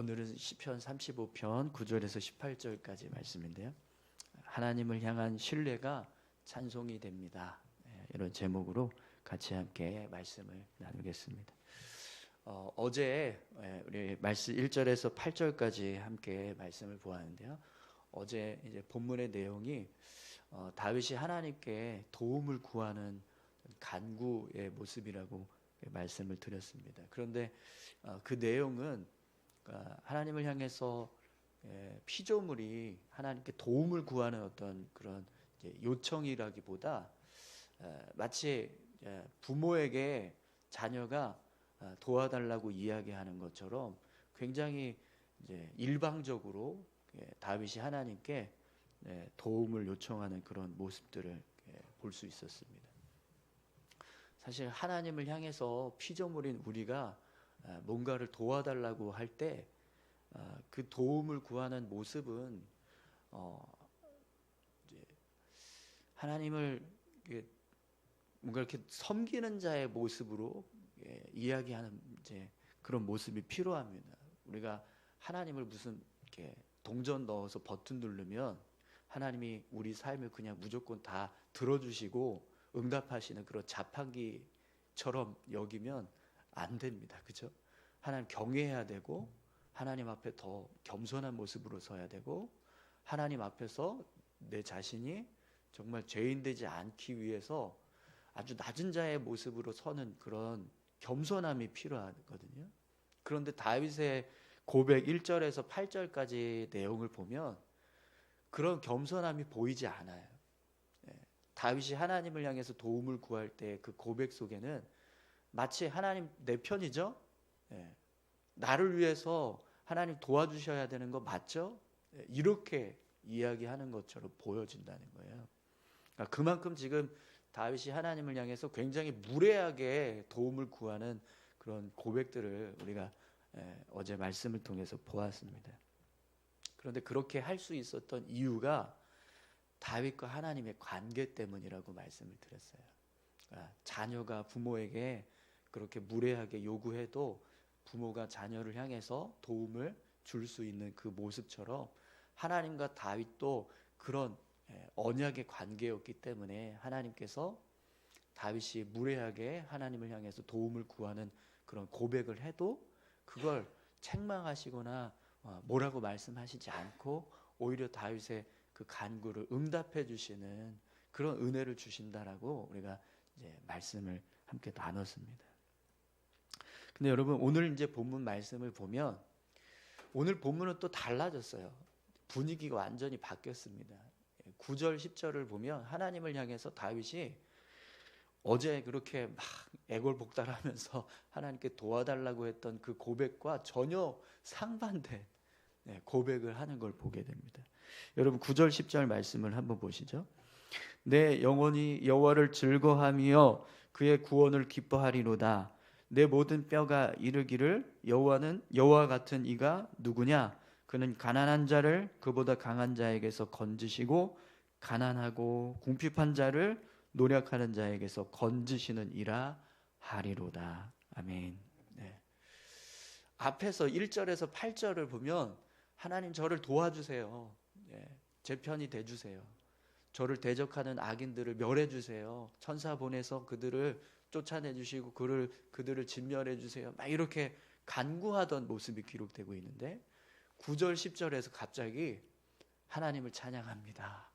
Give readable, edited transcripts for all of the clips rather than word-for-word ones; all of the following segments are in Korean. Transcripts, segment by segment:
오늘은 시편 35편 9절에서 18절까지 말씀인데요. 하나님을 향한 신뢰가 찬송이 됩니다. 이런 제목으로 같이 함께 말씀을 나누겠습니다. 어제 우리 말씀 1절에서 8절까지 함께 말씀을 보았는데요. 어제 이제 본문의 내용이 다윗이 하나님께 도움을 구하는 간구의 모습이라고 말씀을 드렸습니다. 그런데 그 내용은 하나님을 향해서 피조물이 하나님께 도움을 구하는 어떤 그런 요청이라기보다 마치 부모에게 자녀가 도와달라고 이야기하는 것처럼 굉장히 이제 일방적으로 다윗이 하나님께 도움을 요청하는 그런 모습들을 볼 수 있었습니다. 사실 하나님을 향해서 피조물인 우리가 뭔가를 도와달라고 할 때 그 도움을 구하는 모습은 하나님을 뭔가 이렇게 섬기는 자의 모습으로 이야기하는 이제 그런 모습이 필요합니다. 우리가 하나님을 무슨 이렇게 동전 넣어서 버튼 누르면 하나님이 우리 삶을 그냥 무조건 다 들어주시고 응답하시는 그런 자판기처럼 여기면 안 됩니다. 그죠? 하나님 경외해야 되고 하나님 앞에 더 겸손한 모습으로 서야 되고 하나님 앞에서 내 자신이 정말 죄인 되지 않기 위해서 아주 낮은 자의 모습으로 서는 그런 겸손함이 필요하거든요. 그런데 다윗의 고백 1절에서 8절까지 내용을 보면 그런 겸손함이 보이지 않아요. 다윗이 하나님을 향해서 도움을 구할 때 그 고백 속에는 마치 하나님 내 편이죠? 나를 위해서 하나님 도와주셔야 되는 거 맞죠? 이렇게 이야기하는 것처럼 보여진다는 거예요. 그러니까 그만큼 지금 다윗이 하나님을 향해서 굉장히 무례하게 도움을 구하는 그런 고백들을 우리가 어제 말씀을 통해서 보았습니다. 그런데 그렇게 할 수 있었던 이유가 다윗과 하나님의 관계 때문이라고 말씀을 드렸어요. 그러니까 자녀가 부모에게 그렇게 무례하게 요구해도 부모가 자녀를 향해서 도움을 줄 수 있는 그 모습처럼 하나님과 다윗도 그런 언약의 관계였기 때문에 하나님께서 다윗이 무례하게 하나님을 향해서 도움을 구하는 그런 고백을 해도 그걸 책망하시거나 뭐라고 말씀하시지 않고 오히려 다윗의 그 간구를 응답해 주시는 그런 은혜를 주신다라고 우리가 이제 말씀을 함께 나눴습니다. 근데 여러분 오늘 이제 본문 말씀을 보면 오늘 본문은 또 달라졌어요. 분위기가 완전히 바뀌었습니다. 9절 10절을 보면 하나님을 향해서 다윗이 어제 그렇게 막 애걸복달하면서 하나님께 도와달라고 했던 그 고백과 전혀 상반된 고백을 하는 걸 보게 됩니다. 여러분 9절 10절 말씀을 한번 보시죠. 내 영혼이 여호와를 즐거하며 그의 구원을 기뻐하리로다. 내 모든 뼈가 이르기를 여호와는 여호와 같은 이가 누구냐? 그는 가난한 자를 그보다 강한 자에게서 건지시고 가난하고 궁핍한 자를 노력하는 자에게서 건지시는 이라 하리로다. 아멘. 앞에서 1절에서 8절을 보면 하나님 저를 도와주세요. 제 편이 돼주세요. 저를 대적하는 악인들을 멸해주세요. 천사 보내서 그들을 쫓아내주시고 그들을 진멸해 주세요. 막 이렇게 간구하던 모습이 기록되고 있는데 9절 10절에서 갑자기 하나님을 찬양합니다.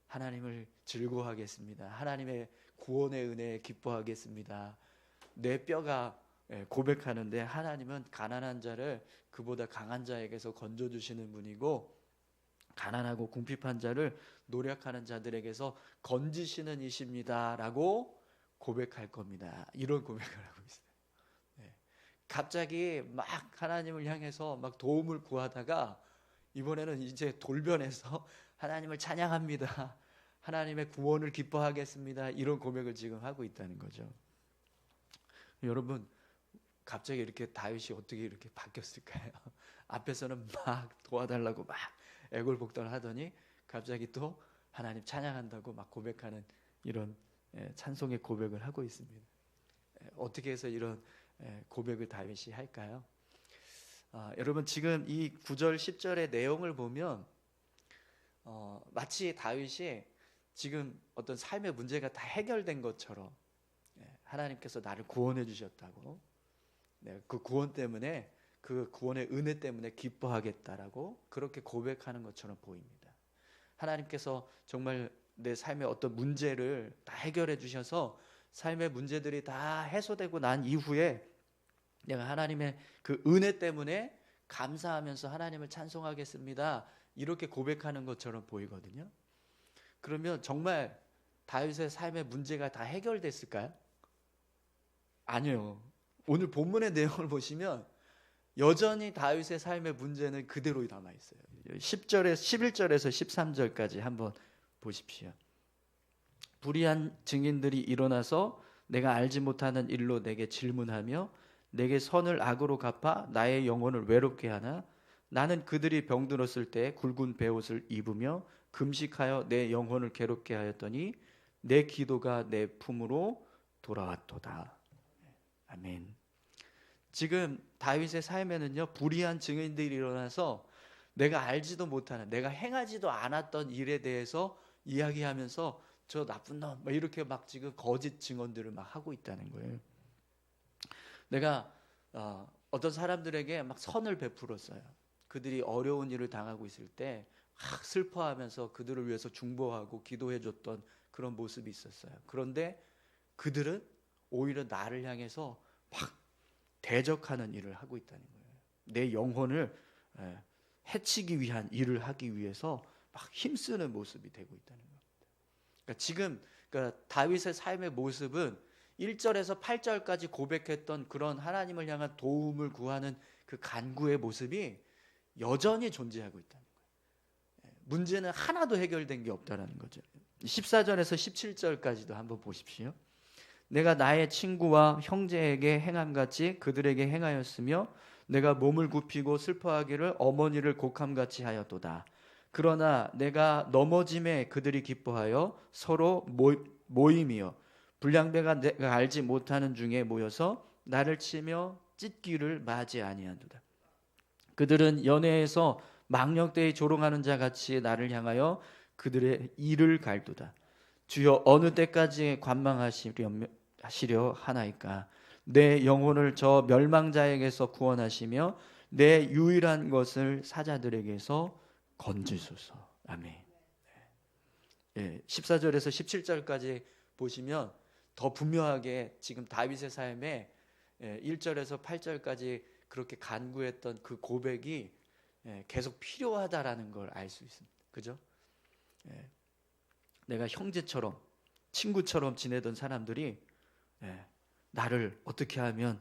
하나님을 즐거워하겠습니다. 하나님의 구원의 은혜에 기뻐하겠습니다. 내 뼈가 고백하는데 하나님은 가난한 자를 그보다 강한 자에게서 건져주시는 분이고 가난하고 궁핍한 자를 노력하는 자들에게서 건지시는 이십니다 라고 고백할 겁니다. 이런 고백을 하고 있어요. 갑자기 막 하나님을 향해서 막 도움을 구하다가 이번에는 이제 돌변해서 하나님을 찬양합니다. 하나님의 구원을 기뻐하겠습니다. 이런 고백을 지금 하고 있다는 거죠. 여러분 갑자기 이렇게 다윗이 어떻게 이렇게 바뀌었을까요? 앞에서는 막 도와달라고 막 애걸복달 하더니 갑자기 또 하나님 찬양한다고 막 고백하는 이런 찬송의 고백을 하고 있습니다. 어떻게 해서 이런 고백을 다윗이 할까요? 여러분 지금 이 9절 10절의 내용을 보면 마치 다윗이 지금 어떤 삶의 문제가 다 해결된 것처럼 하나님께서 나를 구원해 주셨다고, 그 구원 때문에, 그 구원의 은혜 때문에 기뻐하겠다라고 그렇게 고백하는 것처럼 보입니다. 하나님께서 정말 내 삶의 어떤 문제를 다 해결해 주셔서 삶의 문제들이 다 해소되고 난 이후에 내가 하나님의 그 은혜 때문에 감사하면서 하나님을 찬송하겠습니다, 이렇게 고백하는 것처럼 보이거든요. 그러면 정말 다윗의 삶의 문제가 다 해결됐을까요? 아니요. 오늘 본문의 내용을 보시면 여전히 다윗의 삶의 문제는 그대로 남아 있어요. 10절에 11절에서 13절까지 한번 보십시오. 불의한 증인들이 일어나서 내가 알지 못하는 일로 내게 질문하며 내게 선을 악으로 갚아 나의 영혼을 외롭게 하나, 나는 그들이 병들었을 때 굵은 베옷을 입으며 금식하여 내 영혼을 괴롭게 하였더니 내 기도가 내 품으로 돌아왔도다. 아멘. 지금 다윗의 삶에는요, 불의한 증인들이 일어나서 내가 알지도 못하는, 내가 행하지도 않았던 일에 대해서 이야기하면서 저 나쁜 놈 이렇게 막 지금 거짓 증언들을 막 하고 있다는 거예요. 내가 어떤 사람들에게 막 선을 베풀었어요. 그들이 어려운 일을 당하고 있을 때 막 슬퍼하면서 그들을 위해서 중보하고 기도해줬던 그런 모습이 있었어요. 그런데 그들은 오히려 나를 향해서 막 대적하는 일을 하고 있다는 거예요. 내 영혼을 해치기 위한 일을 하기 위해서 막 힘쓰는 모습이 되고 있다는 겁니다. 그러니까 지금 다윗의 삶의 모습은 1절에서 8절까지 고백했던 그런 하나님을 향한 도움을 구하는 그 간구의 모습이 여전히 존재하고 있다는 거예요. 문제는 하나도 해결된 게 없다는 거죠. 14절에서 17절까지도 한번 보십시오. 내가 나의 친구와 형제에게 행함같이 그들에게 행하였으며 내가 몸을 굽히고 슬퍼하기를 어머니를 곡함같이 하였도다. 그러나 내가 넘어짐에 그들이 기뻐하여 서로 모임이여 불량배가 내가 알지 못하는 중에 모여서 나를 치며 찢기를 맞이 아니한도다. 그들은 연회에서 망령되이 조롱하는 자 같이 나를 향하여 그들의 이를 갈도다. 주여 어느 때까지 관망하시려 하나이까. 내 영혼을 저 멸망자에게서 구원하시며 내 유일한 것을 사자들에게서 건지소서. 아멘. 14절에서 17절까지 보시면 더 분명하게 지금 다윗의 삶에 1절에서 8절까지 그렇게 간구했던 그 고백이 계속 필요하다라는 걸 알 수 있습니다. 그죠? 내가 형제처럼 친구처럼 지내던 사람들이 나를 어떻게 하면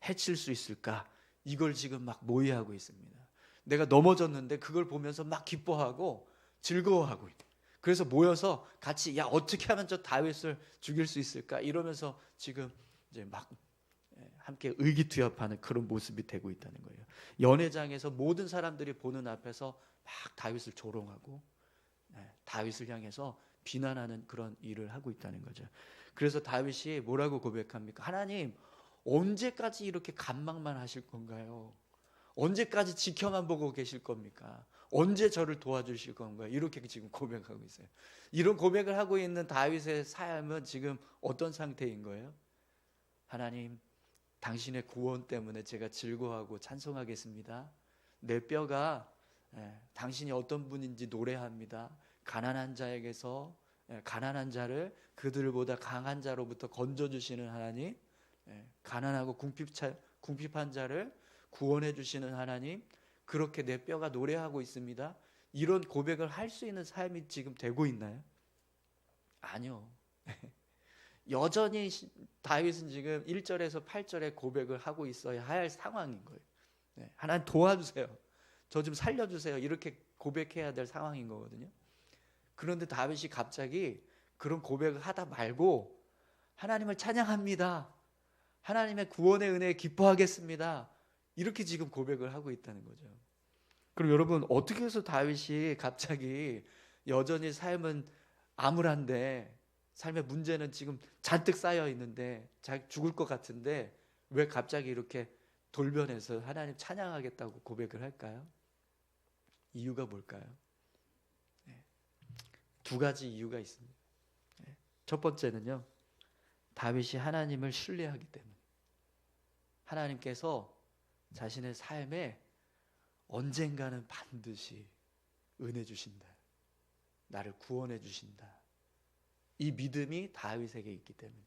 해칠 수 있을까? 이걸 지금 막 모의하고 있습니다. 내가 넘어졌는데 그걸 보면서 막 기뻐하고 즐거워하고 있다. 그래서 모여서 같이 야 어떻게 하면 저 다윗을 죽일 수 있을까? 이러면서 지금 이제 막 함께 의기투합하는 그런 모습이 되고 있다는 거예요. 연회장에서 모든 사람들이 보는 앞에서 막 다윗을 조롱하고 다윗을 향해서 비난하는 그런 일을 하고 있다는 거죠. 그래서 다윗이 뭐라고 고백합니까? 하나님 언제까지 이렇게 간망만 하실 건가요? 언제까지 지켜만 보고 계실 겁니까? 언제 저를 도와주실 건가요? 이렇게 지금 고백하고 있어요. 이런 고백을 하고 있는 다윗의 삶은 지금 어떤 상태인 거예요? 하나님 당신의 구원 때문에 제가 즐거워하고 찬송하겠습니다. 내 뼈가 당신이 어떤 분인지 노래합니다. 가난한 자에게서 가난한 자를 그들보다 강한 자로부터 건져주시는 하나님, 가난하고 궁핍한 자를 구원해 주시는 하나님, 그렇게 내 뼈가 노래하고 있습니다. 이런 고백을 할 수 있는 삶이 지금 되고 있나요? 아니요. 여전히 다윗은 지금 1절에서 8절에 고백을 하고 있어야 할 상황인 거예요. 하나님 도와주세요. 저 좀 살려주세요. 이렇게 고백해야 될 상황인 거거든요. 그런데 다윗이 갑자기 그런 고백을 하다 말고 하나님을 찬양합니다. 하나님의 구원의 은혜에 기뻐하겠습니다. 이렇게 지금 고백을 하고 있다는 거죠. 그럼 여러분 어떻게 해서 다윗이 갑자기 여전히 삶은 암울한데 삶의 문제는 지금 잔뜩 쌓여 있는데 죽을 것 같은데 왜 갑자기 이렇게 돌변해서 하나님 찬양하겠다고 고백을 할까요? 이유가 뭘까요? 두 가지 이유가 있습니다. 첫 번째는요, 다윗이 하나님을 신뢰하기 때문에, 하나님께서 자신의 삶에 언젠가는 반드시 은혜 주신다, 나를 구원해 주신다, 이 믿음이 다윗에게 있기 때문에,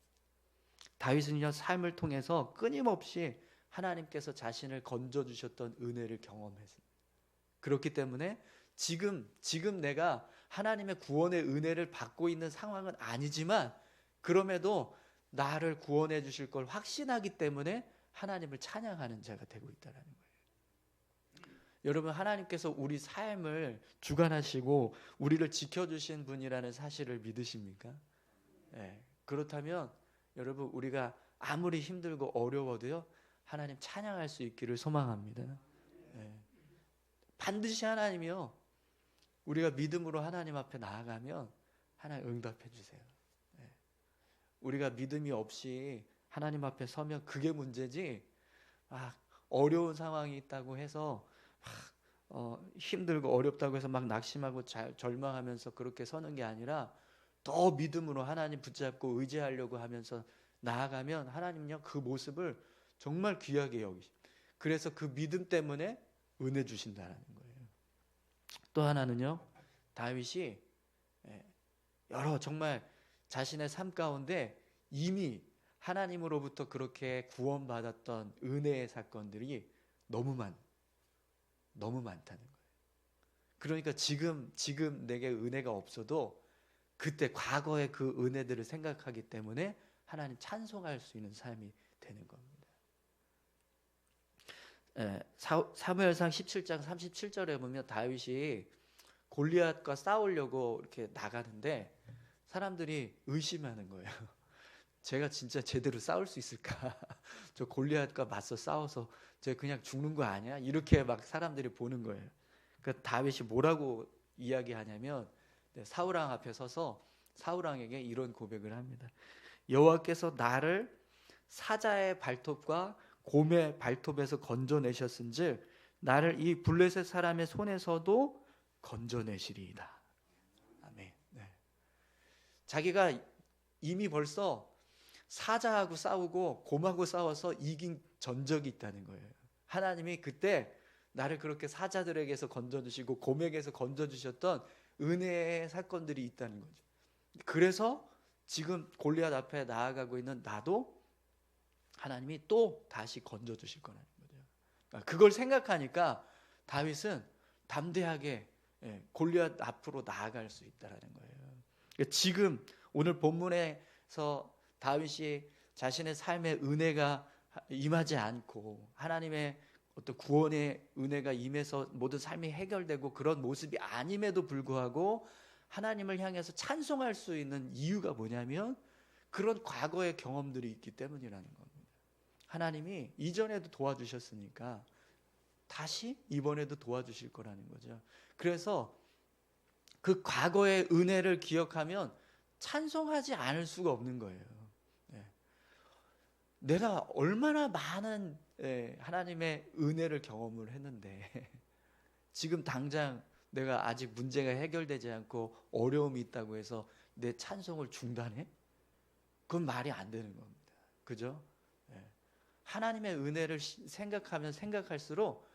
다윗은요 삶을 통해서 끊임없이 하나님께서 자신을 건져주셨던 은혜를 경험했습니다. 그렇기 때문에 지금 내가 하나님의 구원의 은혜를 받고 있는 상황은 아니지만, 그럼에도 나를 구원해 주실 걸 확신하기 때문에 하나님을 찬양하는 자가 되고 있다는 거예요. 여러분, 하나님께서 우리 삶을 주관하시고 우리를 지켜주신 분이라는 사실을 믿으십니까? 그렇다면 여러분, 우리가 아무리 힘들고 어려워도요, 하나님 찬양할 수 있기를 소망합니다. 반드시 하나님이요, 우리가 믿음으로 하나님 앞에 나아가면 하나님 응답해 주세요. 우리가 믿음이 없이 하나님 앞에 서면 그게 문제지, 어려운 상황이 있다고 해서 힘들고 어렵다고 해서 막 낙심하고 절망하면서 그렇게 서는 게 아니라, 더 믿음으로 하나님 붙잡고 의지하려고 하면서 나아가면 하나님은요 그 모습을 정말 귀하게 여기십니다. 그래서 그 믿음 때문에 은혜 주신다는 거예요. 또 하나는요, 다윗이 여러 정말 자신의 삶 가운데 이미 하나님으로부터 그렇게 구원받았던 은혜의 사건들이 너무 많다는 거예요. 그러니까 지금 내게 은혜가 없어도 그때 과거의 그 은혜들을 생각하기 때문에 하나님 찬송할 수 있는 삶이 되는 겁니다. 사무엘상 17장 37절에 보면 다윗이 골리앗과 싸우려고 이렇게 나가는데 사람들이 의심하는 거예요. 제가 진짜 제대로 싸울 수 있을까? 저 골리앗과 맞서 싸워서 제가 그냥 죽는 거 아니야? 이렇게 막 사람들이 보는 거예요. 그러니까 다윗이 뭐라고 이야기하냐면, 사울왕 앞에 서서 사울왕에게 이런 고백을 합니다. 여호와께서 나를 사자의 발톱과 곰의 발톱에서 건져내셨은즉 나를 이 블레셋 사람의 손에서도 건져내시리이다. 아멘. 자기가 이미 벌써 사자하고 싸우고 곰하고 싸워서 이긴 전적이 있다는 거예요. 하나님이 그때 나를 그렇게 사자들에게서 건져주시고 곰에게서 건져주셨던 은혜의 사건들이 있다는 거죠. 그래서 지금 골리앗 앞에 나아가고 있는 나도 하나님이 또 다시 건져주실 거라는 거죠. 그걸 생각하니까 다윗은 담대하게 골리앗 앞으로 나아갈 수 있다는 거예요. 지금 오늘 본문에서 다윗이 자신의 삶에 은혜가 임하지 않고 하나님의 어떤 구원의 은혜가 임해서 모든 삶이 해결되고 그런 모습이 아님에도 불구하고 하나님을 향해서 찬송할 수 있는 이유가 뭐냐면, 그런 과거의 경험들이 있기 때문이라는 겁니다. 하나님이 이전에도 도와주셨으니까 다시 이번에도 도와주실 거라는 거죠. 그래서 그 과거의 은혜를 기억하면 찬송하지 않을 수가 없는 거예요. 내가 얼마나 많은 하나님의 은혜를 경험을 했는데 지금 당장 내가 아직 문제가 해결되지 않고 어려움이 있다고 해서 내 찬송을 중단해? 그건 말이 안 되는 겁니다. 그죠? 하나님의 은혜를 생각하면 생각할수록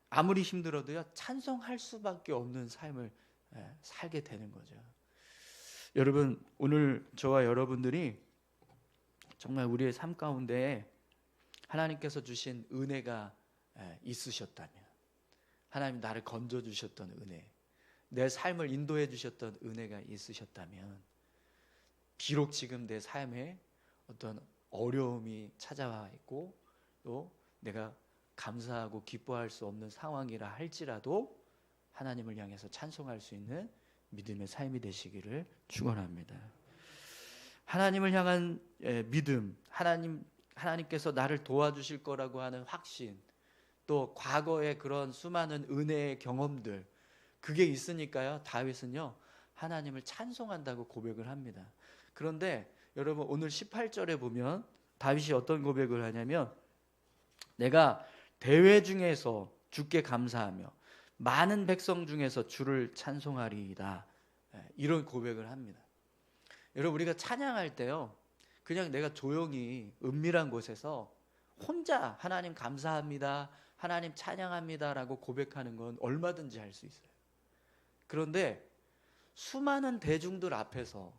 아무리 힘들어도요 찬송할 수밖에 없는 삶을 살게 되는 거죠. 여러분, 오늘 저와 여러분들이 정말 우리의 삶 가운데 하나님께서 주신 은혜가 있으셨다면, 하나님 나를 건져주셨던 은혜, 내 삶을 인도해 주셨던 은혜가 있으셨다면, 비록 지금 내 삶에 어떤 어려움이 찾아와 있고 또 내가 감사하고 기뻐할 수 없는 상황이라 할지라도 하나님을 향해서 찬송할 수 있는 믿음의 삶이 되시기를 축원합니다. 하나님을 향한 믿음, 하나님께서 나를 도와주실 거라고 하는 확신, 또 과거의 그런 수많은 은혜의 경험들, 그게 있으니까요 다윗은요 하나님을 찬송한다고 고백을 합니다. 그런데 여러분, 오늘 18절에 보면 다윗이 어떤 고백을 하냐면, 내가 대회 중에서 주께 감사하며 많은 백성 중에서 주를 찬송하리이다. 이런 고백을 합니다. 여러분, 우리가 찬양할 때요, 그냥 내가 조용히 은밀한 곳에서 혼자 하나님 감사합니다, 하나님 찬양합니다 라고 고백하는 건 얼마든지 할 수 있어요. 그런데 수많은 대중들 앞에서,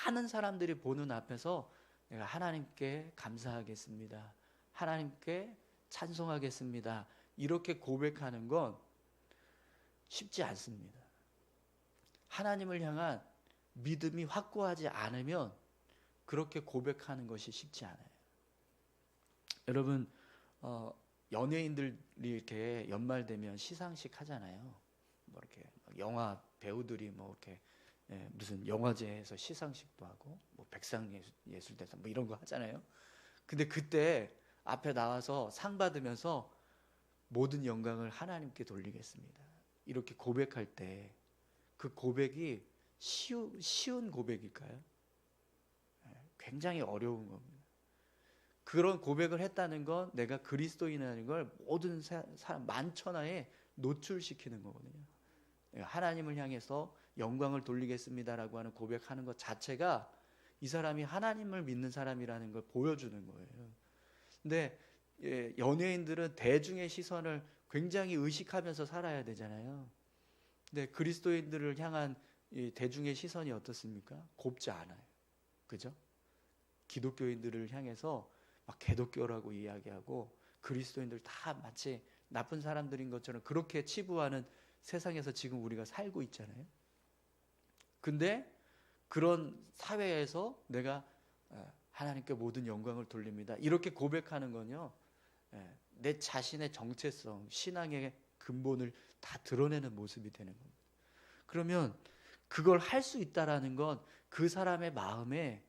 많은 사람들이 보는 앞에서 내가 하나님께 감사하겠습니다, 하나님께 찬송하겠습니다, 이렇게 고백하는 건 쉽지 않습니다. 하나님을 향한 믿음이 확고하지 않으면 그렇게 고백하는 것이 쉽지 않아요. 여러분, 연예인들이 이렇게 연말 되면 시상식 하잖아요. 뭐 이렇게 영화 배우들이 뭐 이렇게 무슨 영화제에서 시상식도 하고 뭐 백상예술대상 뭐 이런 거 하잖아요. 근데 그때 앞에 나와서 상 받으면서 모든 영광을 하나님께 돌리겠습니다, 이렇게 고백할 때 그 고백이 쉬운 고백일까요? 굉장히 어려운 겁니다. 그런 고백을 했다는 건 내가 그리스도인이라는 걸 모든 사람 만천하에 노출시키는 거거든요. 하나님을 향해서 영광을 돌리겠습니다라고 하는 고백하는 것 자체가 이 사람이 하나님을 믿는 사람이라는 걸 보여주는 거예요. 근데 연예인들은 대중의 시선을 굉장히 의식하면서 살아야 되잖아요. 근데 그리스도인들을 향한 이 대중의 시선이 어떻습니까? 곱지 않아요. 그죠? 기독교인들을 향해서 막 개독교라고 이야기하고 그리스도인들 다 마치 나쁜 사람들인 것처럼 그렇게 치부하는 세상에서 지금 우리가 살고 있잖아요. 근데 그런 사회에서 내가 하나님께 모든 영광을 돌립니다, 이렇게 고백하는 건요, 내 자신의 정체성, 신앙의 근본을 다 드러내는 모습이 되는 겁니다. 그러면 그걸 할 수 있다라는 건 그 사람의 마음에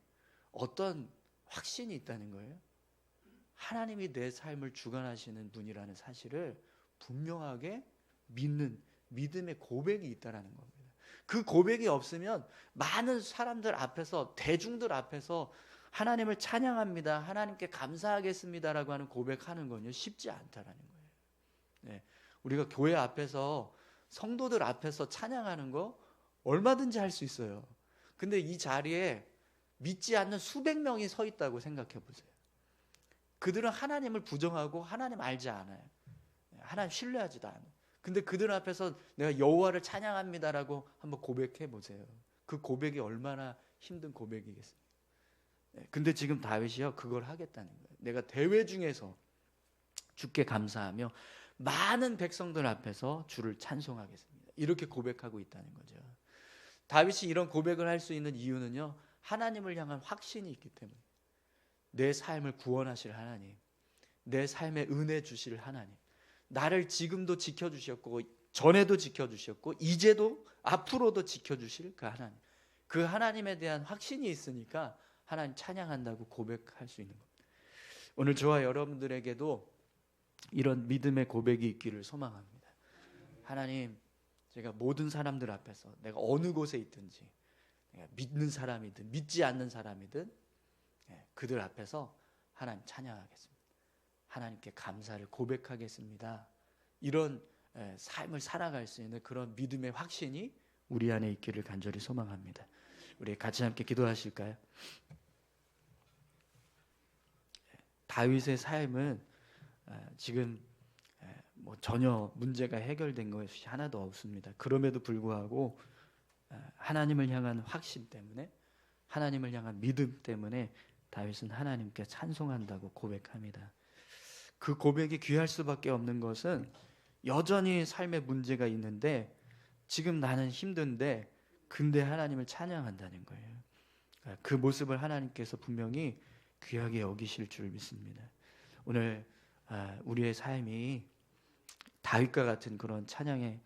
어떤 확신이 있다는 거예요. 하나님이 내 삶을 주관하시는 분이라는 사실을 분명하게 믿는 믿음의 고백이 있다라는 겁니다. 그 고백이 없으면 많은 사람들 앞에서, 대중들 앞에서 하나님을 찬양합니다, 하나님께 감사하겠습니다라고 하는 고백하는 건요, 쉽지 않다라는 거예요. 네. 우리가 교회 앞에서, 성도들 앞에서 찬양하는 거 얼마든지 할 수 있어요. 근데 이 자리에 믿지 않는 수백 명이 서 있다고 생각해 보세요. 그들은 하나님을 부정하고 하나님 알지 않아요. 하나님 신뢰하지도 않아요. 근데 그들 앞에서 내가 여호와를 찬양합니다라고 한번 고백해 보세요. 그 고백이 얼마나 힘든 고백이겠습니까? 근데 지금 다윗이요, 그걸 하겠다는 거예요. 내가 대회 중에서 주께 감사하며 많은 백성들 앞에서 주를 찬송하겠습니다, 이렇게 고백하고 있다는 거죠. 다윗이 이런 고백을 할 수 있는 이유는요, 하나님을 향한 확신이 있기 때문에. 내 삶을 구원하실 하나님, 내 삶에 은혜 주실 하나님, 나를 지금도 지켜주셨고 전에도 지켜주셨고 이제도 앞으로도 지켜주실 그 하나님, 그 하나님에 대한 확신이 있으니까 하나님 찬양한다고 고백할 수 있는 겁니다. 오늘 저와 여러분들에게도 이런 믿음의 고백이 있기를 소망합니다. 하나님, 제가 모든 사람들 앞에서 내가 어느 곳에 있든지, 내가 믿는 사람이든 믿지 않는 사람이든 그들 앞에서 하나님 찬양하겠습니다, 하나님께 감사를 고백하겠습니다, 이런 삶을 살아갈 수 있는 그런 믿음의 확신이 우리 안에 있기를 간절히 소망합니다. 우리 같이 함께 기도하실까요? 다윗의 삶은 지금 뭐 전혀 문제가 해결된 것이 하나도 없습니다. 그럼에도 불구하고 하나님을 향한 확신 때문에, 하나님을 향한 믿음 때문에 다윗은 하나님께 찬송한다고 고백합니다. 그 고백이 귀할 수밖에 없는 것은 여전히 삶에 문제가 있는데, 지금 나는 힘든데 근데 하나님을 찬양한다는 거예요. 그 모습을 하나님께서 분명히 귀하게 여기실 줄 믿습니다. 오늘 우리의 삶이 다윗과 같은 그런 찬양의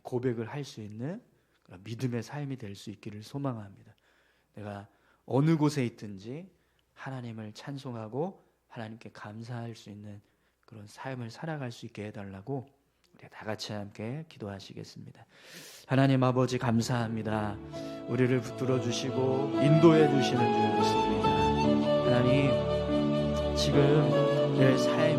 고백을 할 수 있는 믿음의 삶이 될 수 있기를 소망합니다. 내가 어느 곳에 있든지 하나님을 찬송하고 하나님께 감사할 수 있는 그런 삶을 살아갈 수 있게 해달라고 우리 다 같이 함께 기도하시겠습니다. 하나님 아버지, 감사합니다. 우리를 붙들어 주시고 인도해 주시는 줄 믿습니다. 하나님, 지금 내 삶